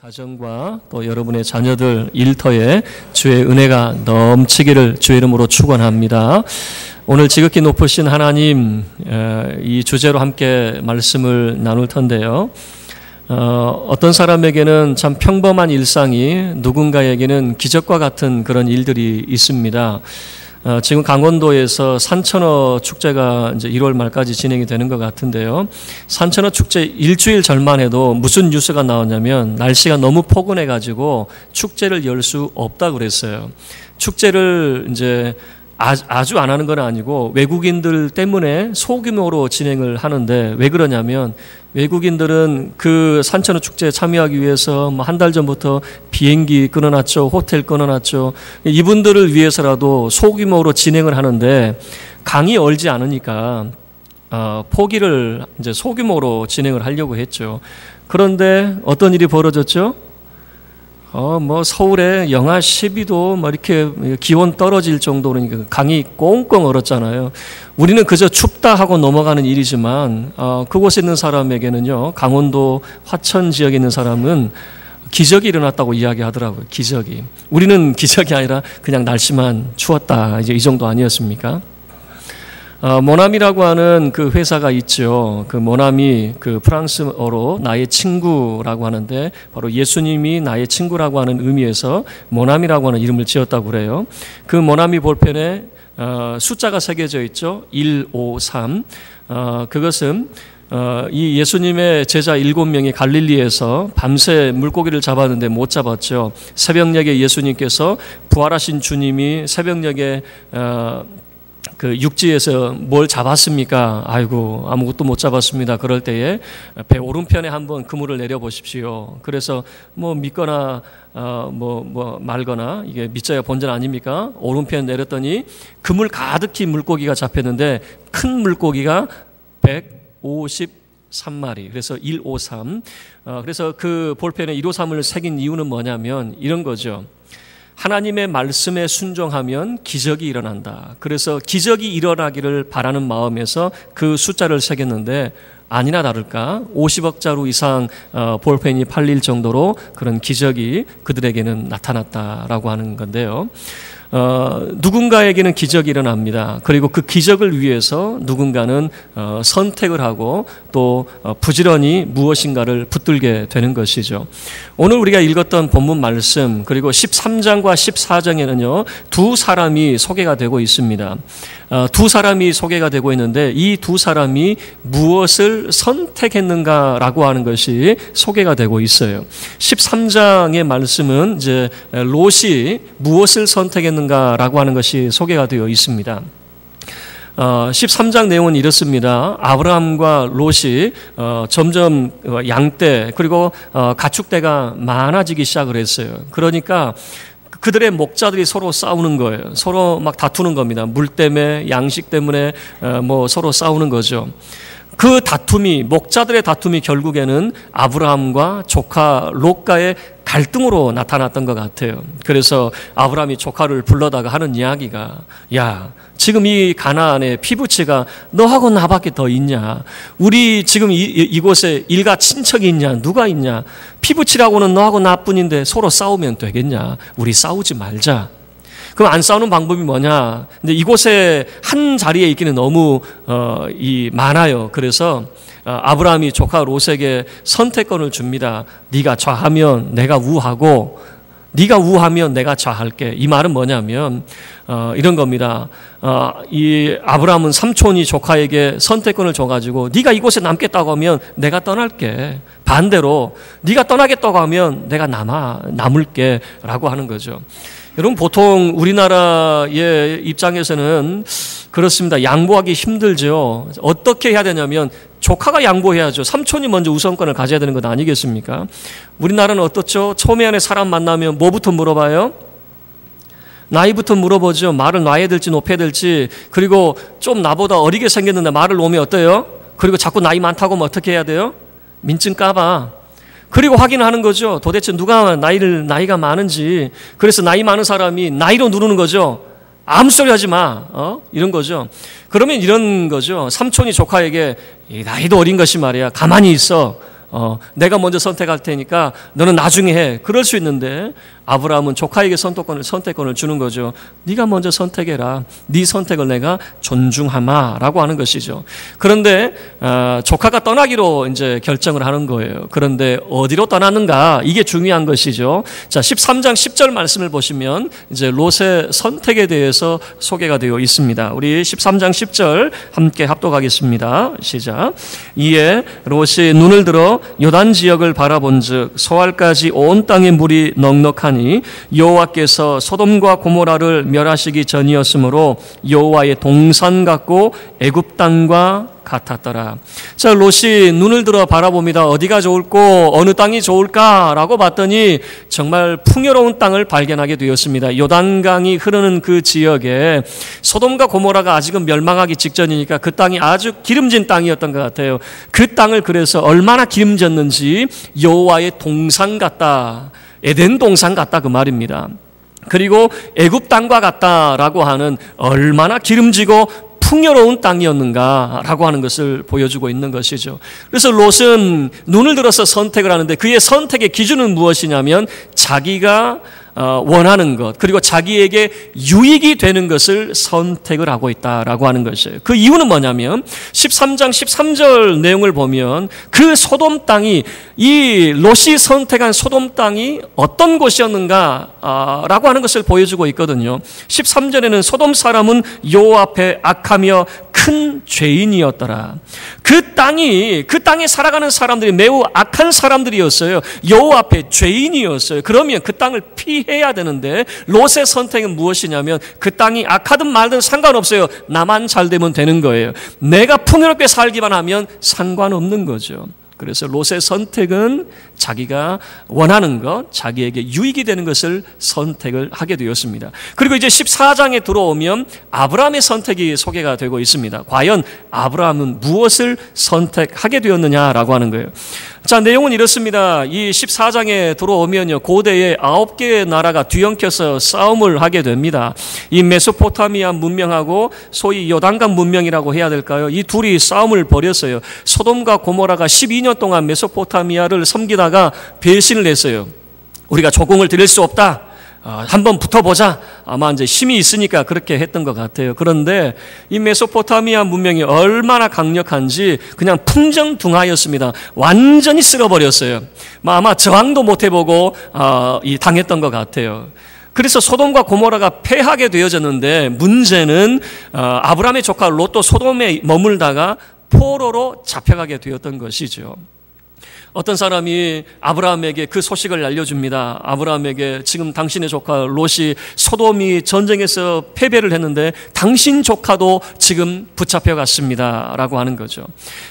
가정과 또 여러분의 자녀들 일터에 주의 은혜가 넘치기를 주의 이름으로 축원합니다. 오늘 지극히 높으신 하나님, 이 주제로 함께 말씀을 나눌 텐데요. 어떤 사람에게는 참 평범한 일상이 누군가에게는 기적과 같은 그런 일들이 있습니다. 지금 강원도에서 산천어 축제가 이제 1월 말까지 진행이 되는 것 같은데요. 산천어 축제 일주일 전만 해도 무슨 뉴스가 나왔냐면 날씨가 너무 포근해가지고 축제를 열 수 없다고 그랬어요. 축제를 이제 아주 안 하는 건 아니고 외국인들 때문에 소규모로 진행을 하는데 왜 그러냐면 외국인들은 그 산천어 축제에 참여하기 위해서 한 달 전부터 비행기 끊어놨죠. 호텔 끊어놨죠. 이분들을 위해서라도 소규모로 진행을 하는데 강이 얼지 않으니까 포기를 이제 소규모로 진행을 하려고 했죠. 그런데 어떤 일이 벌어졌죠? 서울에 영하 12도 이렇게 기온 떨어질 정도로 강이 꽁꽁 얼었잖아요. 우리는 그저 춥다 하고 넘어가는 일이지만, 그곳에 있는 사람에게는요, 강원도 화천 지역에 있는 사람은 기적이 일어났다고 이야기하더라고요. 기적이. 우리는 기적이 아니라 그냥 날씨만 추웠다. 이제 이 정도 아니었습니까? 모나미라고 하는 그 회사가 있죠. 그 모나미, 그 프랑스어로 나의 친구라고 하는데 바로 예수님이 나의 친구라고 하는 의미에서 모나미라고 하는 이름을 지었다고 그래요. 그 모나미 볼펜에 숫자가 새겨져 있죠. 153. 그것은 이 예수님의 제자 7명이 갈릴리에서 밤새 물고기를 잡았는데 못 잡았죠. 새벽녘에 예수님께서 부활하신 주님이 새벽녘에 그 육지에서 뭘 잡았습니까? 아이고, 아무것도 못 잡았습니다. 그럴 때에 배 오른편에 한번 그물을 내려보십시오. 그래서 믿거나 말거나 이게 믿자야 본전 아닙니까? 오른편에 내렸더니 그물 가득히 물고기가 잡혔는데 큰 물고기가 153마리. 그래서 153. 그래서 그 볼펜에 153을 새긴 이유는 뭐냐면 이런 거죠. 하나님의 말씀에 순종하면 기적이 일어난다. 그래서 기적이 일어나기를 바라는 마음에서 그 숫자를 새겼는데 아니나 다를까 50억 자루 이상 볼펜이 팔릴 정도로 그런 기적이 그들에게는 나타났다라고 하는 건데요. 누군가에게는 기적이 일어납니다. 그리고 그 기적을 위해서 누군가는 선택을 하고 또 부지런히 무엇인가를 붙들게 되는 것이죠. 오늘 우리가 읽었던 본문 말씀 그리고 13장과 14장에는요 두 사람이 소개가 되고 있습니다. 두 사람이 소개가 되고 있는데 이 두 사람이 무엇을 선택했는가라고 하는 것이 소개가 되고 있어요. 13장의 말씀은 이제 롯이 무엇을 선택했는가라고 하는 것이 소개가 되어 있습니다. 13장 내용은 이렇습니다. 아브라함과 롯이 점점 양떼 그리고 가축대가 많아지기 시작을 했어요. 그러니까 그들의 목자들이 서로 싸우는 거예요. 서로 막 다투는 겁니다. 물 때문에 양식 때문에 서로 싸우는 거죠. 그 다툼이 목자들의 다툼이 결국에는 아브라함과 조카 롯과의 갈등으로 나타났던 것 같아요. 그래서 아브라함이 조카를 불러다가 하는 이야기가 야 지금 이 가나안에 피부치가 너하고 나밖에 더 있냐? 우리 지금 이곳에 일가 친척이 있냐? 누가 있냐? 피부치라고는 너하고 나뿐인데 서로 싸우면 되겠냐? 우리 싸우지 말자. 그럼 안 싸우는 방법이 뭐냐? 근데 이곳에 한 자리에 있기는 너무 많아요. 그래서 아브라함이 조카 롯에게 선택권을 줍니다. 네가 좌하면 내가 우하고 네가 우하면 내가 좌할게. 이 말은 뭐냐면 이런 겁니다. 이 아브라함은 삼촌이 조카에게 선택권을 줘가지고 네가 이곳에 남겠다고 하면 내가 떠날게. 반대로 네가 떠나겠다고 하면 내가 남을게 라고 하는 거죠. 여러분 보통 우리나라의 입장에서는 그렇습니다. 양보하기 힘들죠. 어떻게 해야 되냐면 조카가 양보해야죠. 삼촌이 먼저 우선권을 가져야 되는 것 아니겠습니까? 우리나라는 어떻죠? 처음에 안에 사람 만나면 뭐부터 물어봐요? 나이부터 물어보죠. 말을 놔야 될지 높여야 될지. 그리고 좀 나보다 어리게 생겼는데 말을 놓으면 어때요? 그리고 자꾸 나이 많다고 하면 어떻게 해야 돼요? 민증 까봐. 그리고 확인하는 거죠. 도대체 누가 나이가 많은지. 그래서 나이 많은 사람이 나이로 누르는 거죠. 아무 소리 하지 마. 이런 거죠. 그러면 이런 거죠. 삼촌이 조카에게 나이도 어린 것이 말이야. 가만히 있어. 내가 먼저 선택할 테니까 너는 나중에 해. 그럴 수 있는데 아브라함은 조카에게 선택권을 주는 거죠. 네가 먼저 선택해라. 네 선택을 내가 존중하마라고 하는 것이죠. 그런데 조카가 떠나기로 이제 결정을 하는 거예요. 그런데 어디로 떠났는가? 이게 중요한 것이죠. 자, 13장 10절 말씀을 보시면 이제 롯의 선택에 대해서 소개가 되어 있습니다. 우리 13장 10절 함께 합독하겠습니다. 시작. 이에 롯이 눈을 들어 요단 지역을 바라본즉 소알까지 온 땅에 물이 넉넉하니 여호와께서 소돔과 고모라를 멸하시기 전이었으므로 여호와의 동산 같고 애굽 땅과 같았더라. 자, 롯이 눈을 들어 바라봅니다. 어디가 좋을꼬? 어느 땅이 좋을까라고 봤더니 정말 풍요로운 땅을 발견하게 되었습니다. 요단강이 흐르는 그 지역에 소돔과 고모라가 아직은 멸망하기 직전이니까 그 땅이 아주 기름진 땅이었던 것 같아요. 그 땅을 그래서 얼마나 기름졌는지 여호와의 동산 같다, 에덴 동산 같다 그 말입니다. 그리고 애굽 땅과 같다라고 하는 얼마나 기름지고 풍요로운 땅이었는가라고 하는 것을 보여주고 있는 것이죠. 그래서 롯은 눈을 들어서 선택을 하는데 그의 선택의 기준은 무엇이냐면 자기가 원하는 것, 그리고 자기에게 유익이 되는 것을 선택을 하고 있다라고 하는 것이에요. 그 이유는 뭐냐면 13장 13절 내용을 보면 그 소돔 땅이, 이 롯이 선택한 소돔 땅이 어떤 곳이었는가 라고 하는 것을 보여주고 있거든요. 13절에는 소돔 사람은 여호와 앞에 악하며 큰 죄인이었더라. 그 땅에 살아가는 사람들이 매우 악한 사람들이었어요. 여호와 앞에 죄인이었어요. 그러면 그 땅을 피해야 되는데 롯의 선택은 무엇이냐면 그 땅이 악하든 말든 상관없어요. 나만 잘 되면 되는 거예요. 내가 풍요롭게 살기만 하면 상관없는 거죠. 그래서 롯의 선택은 자기가 원하는 것, 자기에게 유익이 되는 것을 선택을 하게 되었습니다. 그리고 이제 14장에 들어오면 아브라함의 선택이 소개가 되고 있습니다. 과연 아브라함은 무엇을 선택하게 되었느냐라고 하는 거예요. 자, 내용은 이렇습니다. 이 14장에 들어오면요, 고대에 9개의 나라가 뒤엉켜서 싸움을 하게 됩니다. 이 메소포타미아 문명하고 소위 요단강 문명이라고 해야 될까요? 이 둘이 싸움을 벌였어요. 소돔과 고모라가 12년 동안 메소포타미아를 섬기다가 배신을 했어요. 우리가 조공을 드릴 수 없다. 한번 붙어보자. 아마 이제 힘이 있으니까 그렇게 했던 것 같아요. 그런데 이 메소포타미아 문명이 얼마나 강력한지 그냥 풍정등하였습니다. 완전히 쓸어버렸어요. 아마 저항도 못 해보고 당했던 것 같아요. 그래서 소돔과 고모라가 패하게 되어졌는데 문제는 아브라함의 조카 롯도 소돔에 머물다가 포로로 잡혀가게 되었던 것이죠. 어떤 사람이 아브라함에게 그 소식을 알려줍니다. 아브라함에게 지금 당신의 조카 롯이 소돔이 전쟁에서 패배를 했는데 당신 조카도 지금 붙잡혀갔습니다 라고 하는 거죠.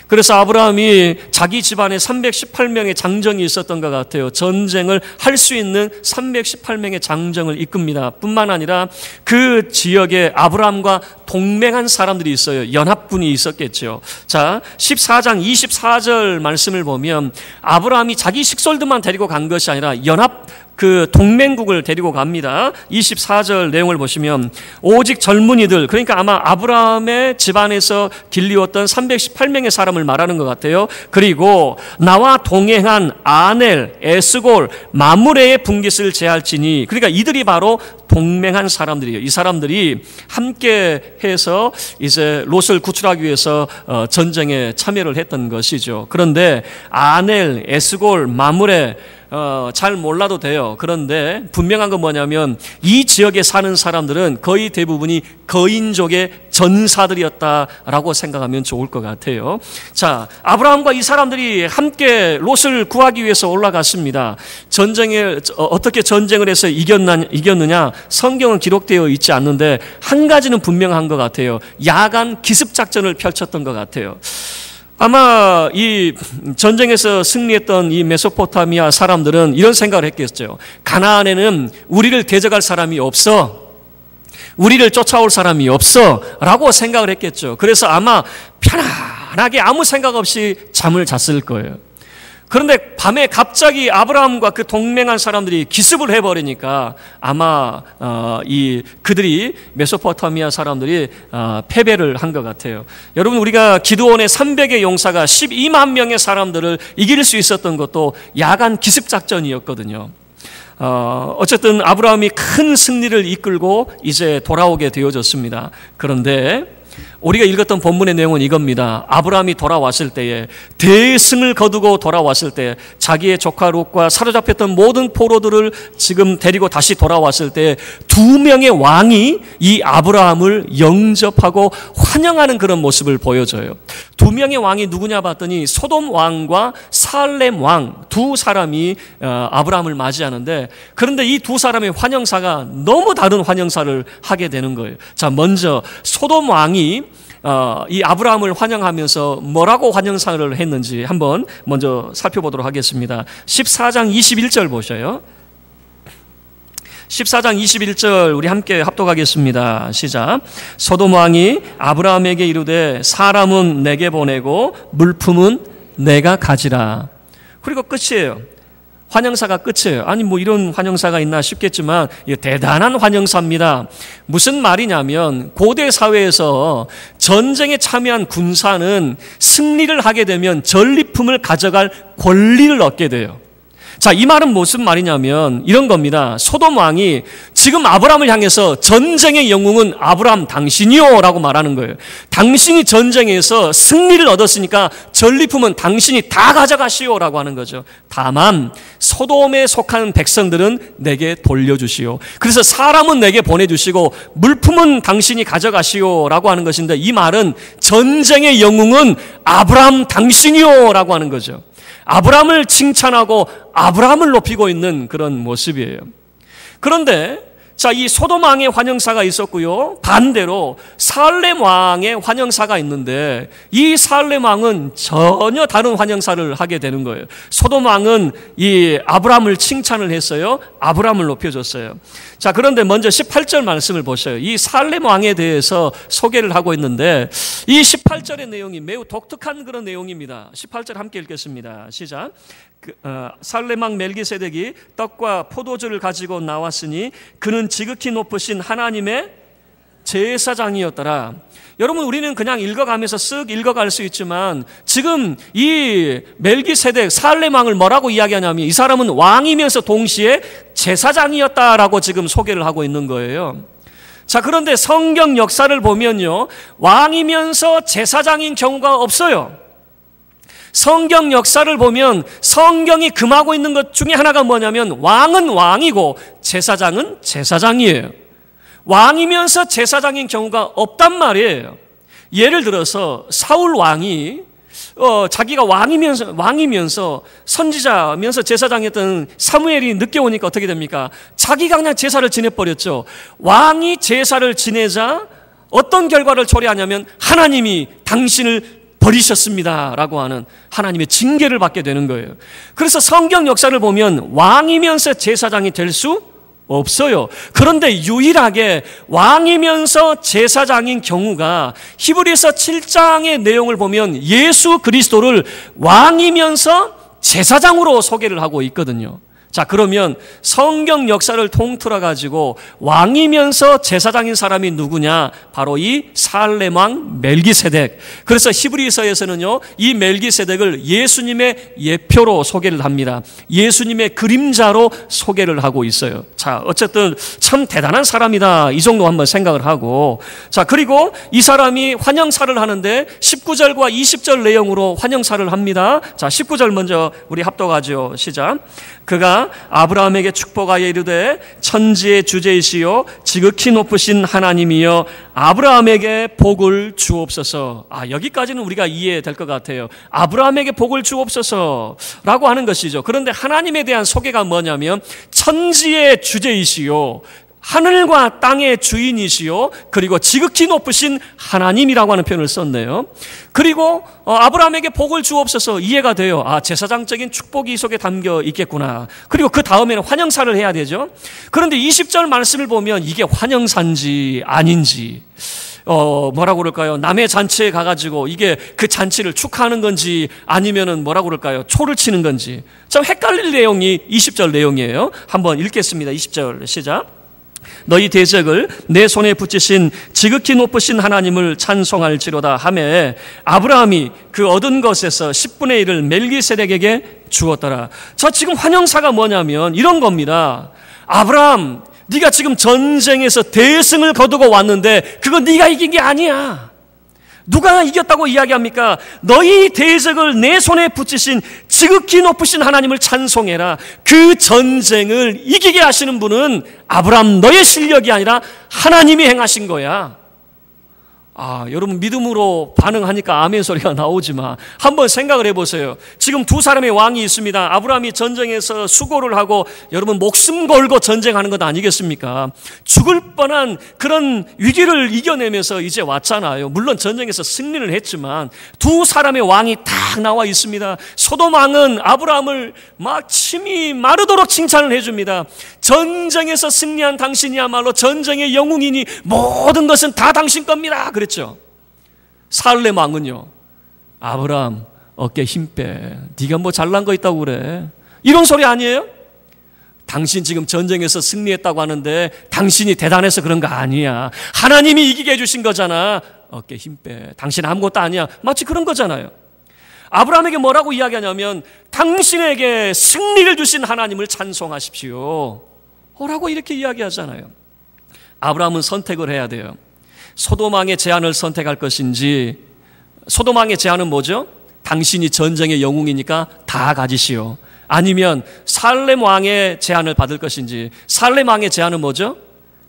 그래서 아브라함이 자기 집안에 318명의 장정이 있었던 것 같아요. 전쟁을 할 수 있는 318명의 장정을 이끕니다. 뿐만 아니라 그 지역에 아브라함과 동맹한 사람들이 있어요. 연합군이 있었겠죠. 자, 14장 24절 말씀을 보면 아브라함이 자기 식솔들만 데리고 간 것이 아니라 연합 그 동맹국을 데리고 갑니다. 24절 내용을 보시면 오직 젊은이들, 그러니까 아마 아브라함의 집안에서 길리웠던 318명의 사람을 말하는 것 같아요. 그리고 나와 동행한 아넬, 에스골, 마므레의 분깃을 제할지니, 그러니까 이들이 바로 동맹한 사람들이에요. 이 사람들이 함께 해서 이제 롯을 구출하기 위해서 전쟁에 참여를 했던 것이죠. 그런데 아넬, 에스골, 마므레 잘 몰라도 돼요. 그런데 분명한 건 뭐냐면 이 지역에 사는 사람들은 거의 대부분이 거인족의 전사들이었다라고 생각하면 좋을 것 같아요. 자, 아브라함과 이 사람들이 함께 롯을 구하기 위해서 올라갔습니다. 어떻게 전쟁을 해서 이겼느냐? 성경은 기록되어 있지 않는데 한 가지는 분명한 것 같아요. 야간 기습작전을 펼쳤던 것 같아요. 아마 이 전쟁에서 승리했던 이 메소포타미아 사람들은 이런 생각을 했겠죠. 가나안에는 우리를 대적할 사람이 없어, 우리를 쫓아올 사람이 없어 라고 생각을 했겠죠. 그래서 아마 편안하게 아무 생각 없이 잠을 잤을 거예요. 그런데 밤에 갑자기 아브라함과 그 동맹한 사람들이 기습을 해버리니까 아마 그들이 메소포타미아 사람들이 패배를 한 것 같아요. 여러분, 우리가 기드온의 300의 용사가 12만 명의 사람들을 이길 수 있었던 것도 야간 기습 작전이었거든요. 어쨌든 아브라함이 큰 승리를 이끌고 이제 돌아오게 되어졌습니다. 그런데 우리가 읽었던 본문의 내용은 이겁니다. 아브라함이 돌아왔을 때에, 대승을 거두고 돌아왔을 때, 자기의 조카 롯과 사로잡혔던 모든 포로들을 지금 데리고 다시 돌아왔을 때 2명의 왕이 이 아브라함을 영접하고 환영하는 그런 모습을 보여줘요. 2명의 왕이 누구냐 봤더니 소돔 왕과 살렘 왕 두 사람이 아브라함을 맞이하는데, 그런데 이 두 사람의 환영사가 너무 다른 환영사를 하게 되는 거예요. 자, 먼저 소돔 왕이 이 아브라함을 환영하면서 뭐라고 환영사를 했는지 한번 먼저 살펴보도록 하겠습니다. 14장 21절 보셔요. 14장 21절 우리 함께 합독하겠습니다. 시작. 소돔 왕이 아브라함에게 이르되 사람은 내게 보내고 물품은 내가 가지라. 그리고 끝이에요. 환영사가 끝이에요. 아니 뭐 이런 환영사가 있나 싶겠지만 대단한 환영사입니다. 무슨 말이냐면 고대 사회에서 전쟁에 참여한 군사는 승리를 하게 되면 전리품을 가져갈 권리를 얻게 돼요. 자, 이 말은 무슨 말이냐면 이런 겁니다. 소돔 왕이 지금 아브라함을 향해서 전쟁의 영웅은 아브라함 당신이요 라고 말하는 거예요. 당신이 전쟁에서 승리를 얻었으니까 전리품은 당신이 다 가져가시오 라고 하는 거죠. 다만 소돔에 속한 백성들은 내게 돌려주시오. 그래서 사람은 내게 보내주시고 물품은 당신이 가져가시오 라고 하는 것인데, 이 말은 전쟁의 영웅은 아브라함 당신이요 라고 하는 거죠. 아브라함을 칭찬하고 아브라함을 높이고 있는 그런 모습이에요. 그런데 자, 이 소돔 왕의 환영사가 있었고요, 반대로 살렘 왕의 환영사가 있는데 이 살렘 왕은 전혀 다른 환영사를 하게 되는 거예요. 소돔 왕은 이 아브라함을 칭찬을 했어요. 아브라함을 높여줬어요. 자, 그런데 먼저 18절 말씀을 보셔요. 이 살렘 왕에 대해서 소개를 하고 있는데 이 18절의 내용이 매우 독특한 그런 내용입니다. 18절 함께 읽겠습니다. 시작. 살렘 왕 멜기세덱이 떡과 포도주를 가지고 나왔으니 그는 지극히 높으신 하나님의 제사장이었더라. 여러분, 우리는 그냥 읽어가면서 쓱 읽어갈 수 있지만 지금 이 멜기세덱 살렘 왕을 뭐라고 이야기하냐면 이 사람은 왕이면서 동시에 제사장이었다라고 지금 소개를 하고 있는 거예요. 자, 그런데 성경 역사를 보면요, 왕이면서 제사장인 경우가 없어요. 성경 역사를 보면 성경이 금하고 있는 것 중에 하나가 뭐냐면 왕은 왕이고 제사장은 제사장이에요. 왕이면서 제사장인 경우가 없단 말이에요. 예를 들어서 사울 왕이 자기가 왕이면서 선지자면서 제사장이었던 사무엘이 늦게 오니까 어떻게 됩니까? 자기가 그냥 제사를 지내버렸죠. 왕이 제사를 지내자 어떤 결과를 초래하냐면 하나님이 당신을 버리셨습니다 라고 하는 하나님의 징계를 받게 되는 거예요. 그래서 성경 역사를 보면 왕이면서 제사장이 될 수 없어요. 그런데 유일하게 왕이면서 제사장인 경우가 히브리서 7장의 내용을 보면 예수 그리스도를 왕이면서 제사장으로 소개를 하고 있거든요. 자, 그러면 성경 역사를 통틀어 가지고 왕이면서 제사장인 사람이 누구냐? 바로 이 살렘 왕 멜기세덱. 그래서 히브리서에서는요, 이 멜기세덱을 예수님의 예표로 소개를 합니다. 예수님의 그림자로 소개를 하고 있어요. 자, 어쨌든 참 대단한 사람이다, 이 정도 한번 생각을 하고, 자, 그리고 이 사람이 환영사를 하는데 19절과 20절 내용으로 환영사를 합니다. 자, 19절 먼저 우리 합독하죠. 시작. 그가 아브라함에게 축복하여 이르되 천지의 주제이시요 지극히 높으신 하나님이여 아브라함에게 복을 주옵소서. 여기까지는 우리가 이해될 것 같아요. 아브라함에게 복을 주옵소서라고 하는 것이죠. 그런데 하나님에 대한 소개가 뭐냐면 천지의 주제이시요 하늘과 땅의 주인이시요 그리고 지극히 높으신 하나님이라고 하는 표현을 썼네요. 그리고 아브라함에게 복을 주옵소서, 이해가 돼요. 제사장적인 축복이 이 속에 담겨 있겠구나. 그리고 그 다음에는 환영사를 해야 되죠. 그런데 20절 말씀을 보면 이게 환영사인지 아닌지, 뭐라고 그럴까요? 남의 잔치에 가가지고 이게 그 잔치를 축하하는 건지 아니면은 뭐라고 그럴까요? 초를 치는 건지 참 헷갈릴 내용이 20절 내용이에요. 한번 읽겠습니다. 20절 시작. 너희 대적을 내 손에 붙이신 지극히 높으신 하나님을 찬송할지로다 하매 아브라함이 그 얻은 것에서 10분의 1을 멜기세덱에게 주었더라. 자, 지금 환영사가 뭐냐면 이런 겁니다. 아브라함, 네가 지금 전쟁에서 대승을 거두고 왔는데 그거 네가 이긴 게 아니야. 누가 이겼다고 이야기합니까? 너희 대적을 내 손에 붙이신 지극히 높으신 하나님을 찬송해라. 그 전쟁을 이기게 하시는 분은 아브라함 너의 실력이 아니라 하나님이 행하신 거야. 여러분 믿음으로 반응하니까 아멘 소리가 나오지만 한번 생각을 해보세요. 지금 두 사람의 왕이 있습니다. 아브라함이 전쟁에서 수고를 하고 여러분 목숨 걸고 전쟁하는 것 아니겠습니까? 죽을 뻔한 그런 위기를 이겨내면서 이제 왔잖아요. 물론 전쟁에서 승리를 했지만 두 사람의 왕이 딱 나와 있습니다. 소돔 왕은 아브라함을 막 침이 마르도록 칭찬을 해줍니다. 전쟁에서 승리한 당신이야말로 전쟁의 영웅이니 모든 것은 다 당신 겁니다. 그랬죠. 살렘 왕은요, 아브라함 어깨 힘 빼. 네가 뭐 잘난 거 있다고 그래. 이런 소리 아니에요? 당신 지금 전쟁에서 승리했다고 하는데 당신이 대단해서 그런 거 아니야. 하나님이 이기게 해주신 거잖아. 어깨 힘 빼. 당신 아무것도 아니야. 마치 그런 거잖아요. 아브라함에게 뭐라고 이야기하냐면 당신에게 승리를 주신 하나님을 찬송하십시오 라고 이렇게 이야기하잖아요. 아브라함은 선택을 해야 돼요. 소돔 왕의 제안을 선택할 것인지. 소돔 왕의 제안은 뭐죠? 당신이 전쟁의 영웅이니까 다 가지시오. 아니면 살렘 왕의 제안을 받을 것인지. 살렘 왕의 제안은 뭐죠?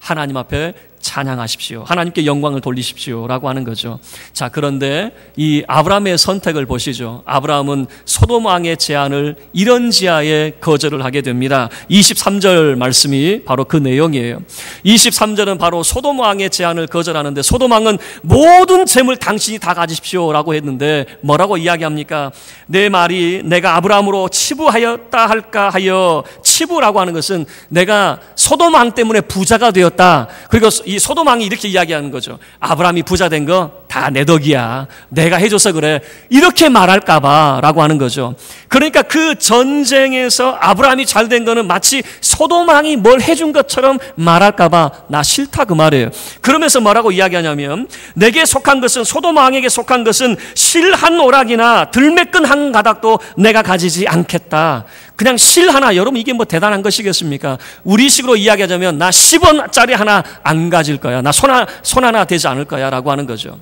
하나님 앞에 찬양하십시오. 하나님께 영광을 돌리십시오 라고 하는 거죠. 자, 그런데 이 아브라함의 선택을 보시죠. 아브라함은 소돔 왕의 제안을 이런 지하에 거절을 하게 됩니다. 23절 말씀이 바로 그 내용이에요. 23절은 바로 소돔 왕의 제안을 거절하는데 소돔 왕은 모든 재물 당신이 다 가지십시오 라고 했는데 뭐라고 이야기합니까? 내 말이 내가 아브라함으로 치부하였다 할까 하여, 치부라고 하는 것은 내가 소돔 왕 때문에 부자가 되었다. 그리고 이 소돔 왕이 이렇게 이야기하는 거죠. 아브라함이 부자 된 거 다 내 덕이야. 내가 해줘서 그래. 이렇게 말할까 봐 라고 하는 거죠. 그러니까 그 전쟁에서 아브라함이 잘 된 거는 마치 소돔 왕이 뭘 해준 것처럼 말할까 봐 나 싫다 그 말이에요. 그러면서 뭐라고 이야기하냐면 내게 속한 것은, 소돔 왕에게 속한 것은 실 한 오락이나 들매끈 한 가닥도 내가 가지지 않겠다. 그냥 실 하나, 여러분 이게 뭐 대단한 것이겠습니까? 우리식으로 이야기하자면 나 10원짜리 하나 안 가질 거야. 나 손 하나 되지 않을 거야 라고 하는 거죠.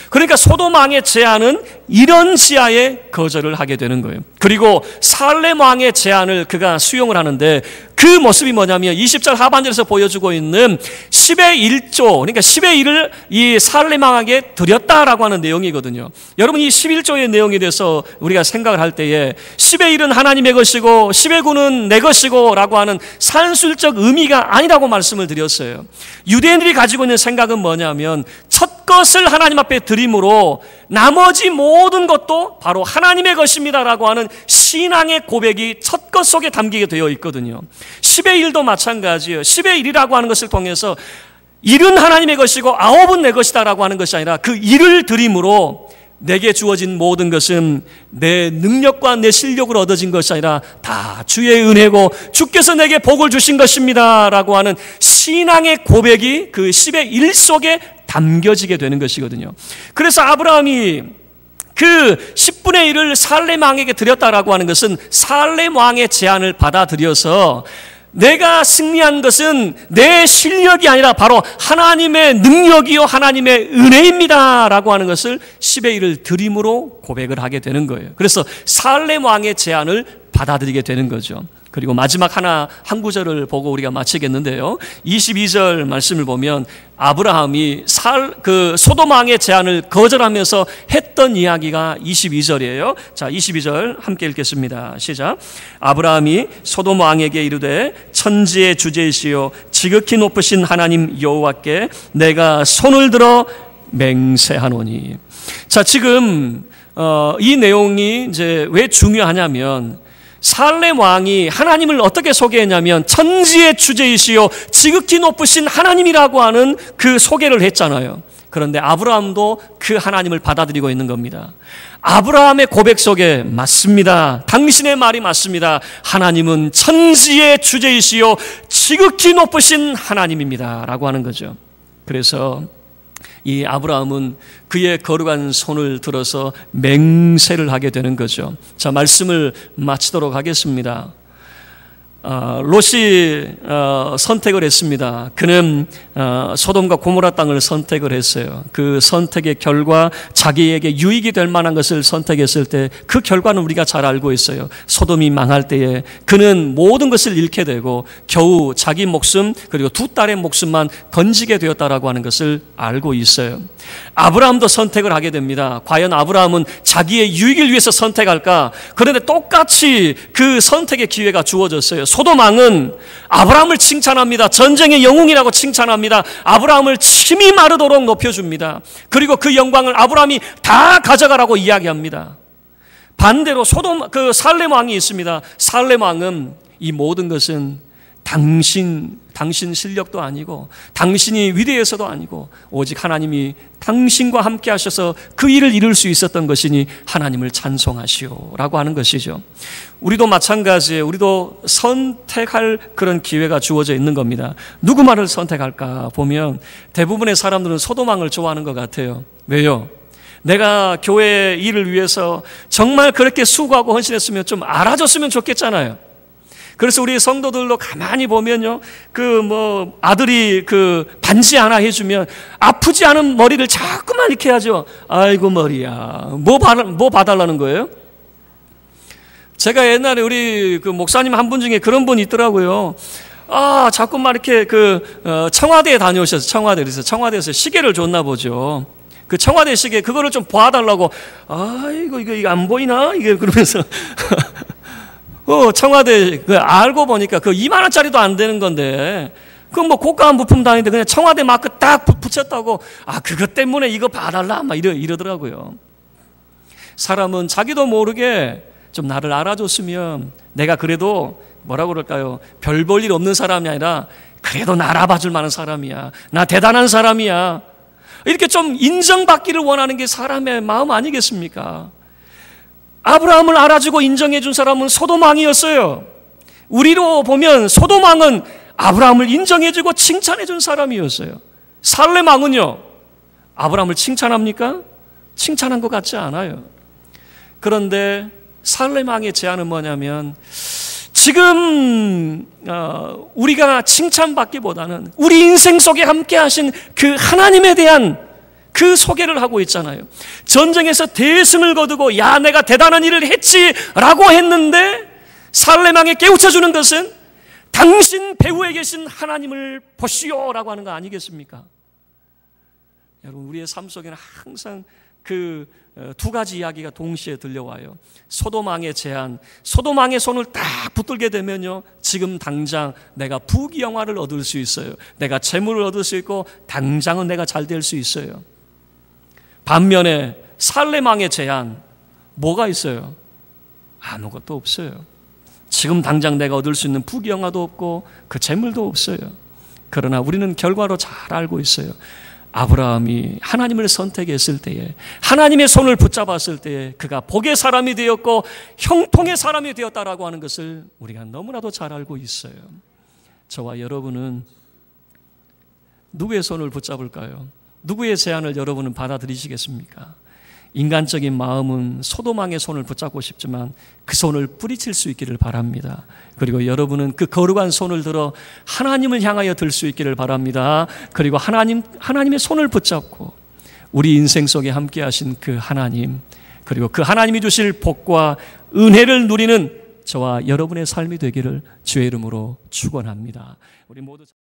그러니까 소돔 왕의 제안은 이런 지하에 거절을 하게 되는 거예요. 그리고 살렘 왕의 제안을 그가 수용을 하는데 그 모습이 뭐냐면 20절 하반절에서 보여주고 있는 10의 1조, 그러니까 10의 1을 이 살렘 왕에게 드렸다라고 하는 내용이거든요. 여러분 이 11조의 내용에 대해서 우리가 생각을 할 때에 10의 1은 하나님의 것이고 10의 9는 내 것이고 라고 하는 산술적 의미가 아니라고 말씀을 드렸어요. 유대인들이 가지고 있는 생각은 뭐냐면 첫 것을 하나님 앞에 드림으로 나머지 모든 것도 바로 하나님의 것입니다라고 하는 신앙의 고백이 첫 것 속에 담기게 되어 있거든요. 10의 1도 마찬가지예요. 10의 1이라고 하는 것을 통해서 1은 하나님의 것이고 9은 내 것이다라고 하는 것이 아니라 그 1을 드림으로 내게 주어진 모든 것은 내 능력과 내 실력으로 얻어진 것이 아니라 다 주의 은혜고 주께서 내게 복을 주신 것입니다 라고 하는 신앙의 고백이 그 10의 1 속에 담겨지게 되는 것이거든요. 그래서 아브라함이 그 10분의 1을 살렘 왕에게 드렸다라고 하는 것은 살렘 왕의 제안을 받아들여서 내가 승리한 것은 내 실력이 아니라 바로 하나님의 능력이요 하나님의 은혜입니다 라고 하는 것을 10의 1을 드림으로 고백을 하게 되는 거예요. 그래서 살렘 왕의 제안을 받아들이게 되는 거죠. 그리고 마지막 한 구절을 보고 우리가 마치겠는데요. 22절 말씀을 보면 아브라함이 소돔 왕의 제안을 거절하면서 했던 이야기가 22절이에요. 자, 22절 함께 읽겠습니다. 시작. 아브라함이 소돔 왕에게 이르되 천지의 주제이시요 지극히 높으신 하나님 여호와께 내가 손을 들어 맹세하노니. 자, 지금 이 내용이 이제 왜 중요하냐면 살렘 왕이 하나님을 어떻게 소개했냐면 천지의 주제이시요 지극히 높으신 하나님이라고 하는 그 소개를 했잖아요. 그런데 아브라함도 그 하나님을 받아들이고 있는 겁니다. 아브라함의 고백 속에 맞습니다. 당신의 말이 맞습니다. 하나님은 천지의 주제이시요 지극히 높으신 하나님입니다. 라고 하는 거죠. 그래서 이 아브라함은 그의 거룩한 손을 들어서 맹세를 하게 되는 거죠. 자, 말씀을 마치도록 하겠습니다. 롯이 선택을 했습니다. 그는 소돔과 고모라 땅을 선택을 했어요. 그 선택의 결과 자기에게 유익이 될 만한 것을 선택했을 때 그 결과는 우리가 잘 알고 있어요. 소돔이 망할 때에 그는 모든 것을 잃게 되고 겨우 자기 목숨 그리고 두 딸의 목숨만 건지게 되었다라고 하는 것을 알고 있어요. 아브라함도 선택을 하게 됩니다. 과연 아브라함은 자기의 유익을 위해서 선택할까? 그런데 똑같이 그 선택의 기회가 주어졌어요. 소돔 왕은 아브라함을 칭찬합니다. 전쟁의 영웅이라고 칭찬합니다. 아브라함을 침이 마르도록 높여줍니다. 그리고 그 영광을 아브라함이 다 가져가라고 이야기합니다. 반대로 살렘 왕이 있습니다. 살렘 왕은 이 모든 것은 당신 실력도 아니고 당신이 위대해서도 아니고 오직 하나님이 당신과 함께 하셔서 그 일을 이룰 수 있었던 것이니 하나님을 찬송하시오라고 하는 것이죠. 우리도 마찬가지예요. 우리도 선택할 그런 기회가 주어져 있는 겁니다. 누구 말을 선택할까 보면 대부분의 사람들은 소돔 왕을 좋아하는 것 같아요. 왜요? 내가 교회 일을 위해서 정말 그렇게 수고하고 헌신했으면 좀 알아줬으면 좋겠잖아요. 그래서 우리 성도들로 가만히 보면요, 아들이 반지 하나 해주면 아프지 않은 머리를 자꾸만 이렇게 하죠. 아이고, 머리야. 뭐 봐달라는 거예요? 제가 옛날에 우리 목사님 한 분 중에 그런 분이 있더라고요. 자꾸만 이렇게 청와대에 다녀오셔서 청와대에서 시계를 줬나 보죠. 그 청와대 시계, 그거를 좀 봐달라고. 이거 안 보이나? 이게 그러면서. 청와대, 알고 보니까 2만원짜리도 안 되는 건데, 고가한 부품 다니는데 그냥 청와대 마크 딱 붙였다고, 그것 때문에 이거 봐달라, 이러더라고요. 사람은 자기도 모르게 좀 나를 알아줬으면 내가 그래도 뭐라고 그럴까요? 별 볼 일 없는 사람이 아니라 그래도 나 알아봐줄 만한 사람이야. 나 대단한 사람이야. 이렇게 좀 인정받기를 원하는 게 사람의 마음 아니겠습니까? 아브라함을 알아주고 인정해준 사람은 소돔 왕이었어요. 우리로 보면 소돔 왕은 아브라함을 인정해주고 칭찬해준 사람이었어요. 살렘 왕은요, 아브라함을 칭찬합니까? 칭찬한 것 같지 않아요. 그런데 살렘 왕의 제안은 뭐냐면, 지금 우리가 칭찬받기보다는 우리 인생 속에 함께 하신 그 하나님에 대한 그 소개를 하고 있잖아요. 전쟁에서 대승을 거두고 내가 대단한 일을 했지 라고 했는데 살렘 왕에 깨우쳐주는 것은 당신 배후에 계신 하나님을 보시오 라고 하는 거 아니겠습니까? 여러분, 우리의 삶 속에는 항상 두 가지 이야기가 동시에 들려와요. 소돔 왕의 제안, 소돔 왕의 손을 딱 붙들게 되면요, 지금 당장 내가 부귀영화를 얻을 수 있어요. 내가 재물을 얻을 수 있고 당장은 내가 잘 될 수 있어요. 반면에 살렘 왕의 제안, 뭐가 있어요? 아무것도 없어요. 지금 당장 내가 얻을 수 있는 부귀영화도 없고 그 재물도 없어요. 그러나 우리는 결과로 잘 알고 있어요. 아브라함이 하나님을 선택했을 때에, 하나님의 손을 붙잡았을 때에 그가 복의 사람이 되었고 형통의 사람이 되었다라고 하는 것을 우리가 너무나도 잘 알고 있어요. 저와 여러분은 누구의 손을 붙잡을까요? 누구의 제안을 여러분은 받아들이시겠습니까? 인간적인 마음은 소돔 왕의 손을 붙잡고 싶지만 그 손을 뿌리칠 수 있기를 바랍니다. 그리고 여러분은 그 거룩한 손을 들어 하나님을 향하여 들 수 있기를 바랍니다. 그리고 하나님의 손을 붙잡고 우리 인생 속에 함께 하신 그 하나님, 그리고 그 하나님이 주실 복과 은혜를 누리는 저와 여러분의 삶이 되기를 주의 이름으로 축원합니다. 우리 모두